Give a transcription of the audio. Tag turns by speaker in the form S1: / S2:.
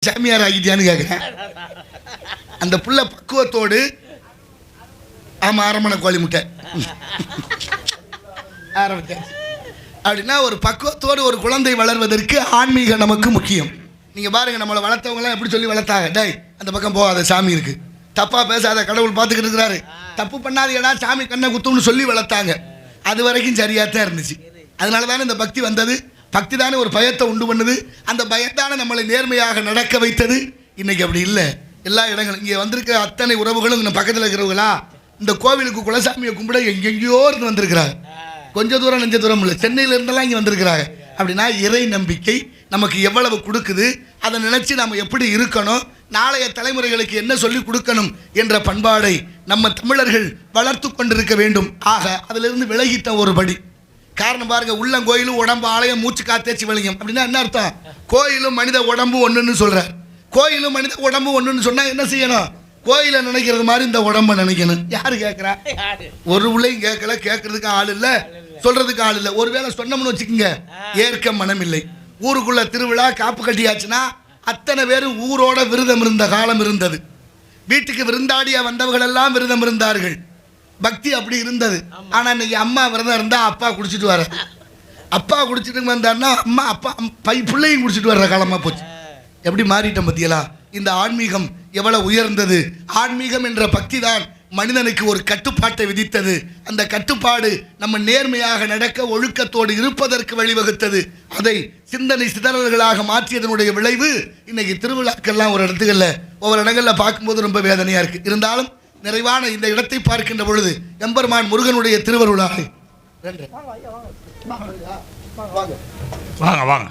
S1: சாமியார் ஆகிட்டியான்னு கேட்குறேன். அந்த புள்ள பக்குவத்தோடு ஆமாம் அரமணை கோழி முட்டை ஆரம்பித்தேன் அப்படின்னா ஒரு பக்குவத்தோடு ஒரு குழந்தை வளர்வதற்கு ஆன்மீகம் நமக்கு முக்கியம். நீங்கள் பாருங்கள், நம்மளை வளர்த்தவங்களாம் எப்படி சொல்லி வளர்த்தாங்க, டேய் அந்த பக்கம் போகாத சாமி இருக்குது, தப்பாக பேசாத கடவுள் பார்த்துக்கிட்டு இருக்கிறாரு, தப்பு பண்ணாதீங்கடா சாமி கண்ணை குத்தும்னு சொல்லி வளர்த்தாங்க. அது வரைக்கும் சரியாக தான் இருந்துச்சு. அதனால தானே இந்த பக்தி வந்தது. பக்தி தானே ஒரு பயத்தை உண்டு பண்ணுது. அந்த பயத்தானே நம்மளை நேர்மையாக நடக்க வைத்தது. இன்னைக்கு அப்படி இல்லை. எல்லா இடங்களும் இங்கே வந்திருக்க அத்தனை உறவுகளும் இந்த பக்கத்தில் இருக்கிறவங்களா இந்த கோவிலுக்கு குலசாமியை கும்பிட எங்கெங்கேயோ இருந்து வந்திருக்கிறாங்க. கொஞ்சம் தூரம் நெஞ்ச தூரம் இல்லை, சென்னையில இருந்தெல்லாம் இங்கே வந்திருக்கிறாங்க. அப்படின்னா இறை நம்பிக்கை நமக்கு எவ்வளவு கொடுக்குது, அதை நினைச்சு நம்ம எப்படி இருக்கணும், நாளைய தலைமுறைகளுக்கு என்ன சொல்லி கொடுக்கணும் என்ற பண்பாடை நம்ம தமிழர்கள் வளர்த்து கொண்டிருக்க வேண்டும். ஆக அதிலிருந்து விலகிட்ட ஒரு படி. காரணம் பாருங்க, உள்ளங்கோயிலும் உடம்பு ஆலயம் மூச்சு காத்தேச்சு வலிங்கம் அப்படின்னா என்ன அர்த்தம்? கோயிலும் மனித உடம்பு ஒன்றுன்னு சொல்றார். கோயிலும் மனித உடம்பு ஒன்றுன்னு சொன்னா என்ன செய்யணும்? கோயிலை நினைக்கிறது மாதிரி இந்த உடம்பை நினைக்கணும். யாரு கேட்குறா? ஒரு பிள்ளையும் கேட்கல, கேட்கறதுக்கு ஆள் இல்லை, சொல்றதுக்கு ஆள் இல்லை. ஒருவேளை சொன்னோம்னு வச்சுக்கோங்க, ஏற்க மனம் இல்லை. ஊருக்குள்ள திருவிழா காப்பு கட்டியாச்சுன்னா அத்தனை பேரும் ஊரோட விரதம் இருந்த காலம் இருந்தது. வீட்டுக்கு விருந்தாடியா வந்தவர்கள் எல்லாம் விரதம் இருந்தார்கள். பக்தி அப்படி இருந்தது. ஆனால் இன்னைக்கு அம்மா விரதம் இருந்தால் அப்பா குடிச்சிட்டு வர, அப்பா குடிச்சிட்டு வந்தாருன்னா அம்மா அப்பா பிள்ளையும் குடிச்சிட்டு வர்ற காலமாக போச்சு. எப்படி மாறிட்டோம் பத்தியலா? இந்த ஆன்மீகம் எவ்வளவு உயர்ந்தது. ஆன்மீகம் என்ற பக்தி தான் மனிதனுக்கு ஒரு கட்டுப்பாட்டை விதித்தது. அந்த கட்டுப்பாடு நம்ம நேர்மையாக நடக்க ஒழுக்கத்தோடு இருப்பதற்கு வழிவகுத்தது. அதை சிந்தனை சிதறல்களாக மாற்றியதனுடைய விளைவு இன்னைக்கு திருவிழாக்கள்லாம் ஒரு இடத்துகளில் ஒவ்வொரு இடங்களில் பார்க்கும்போது ரொம்ப வேதனையாக இருக்குது. இருந்தாலும் நிறைவான இந்த இடத்தை பார்க்கின்ற பொழுது எம்பெருமான் முருகனுடைய திருவருளாக
S2: வாங்க வாங்க.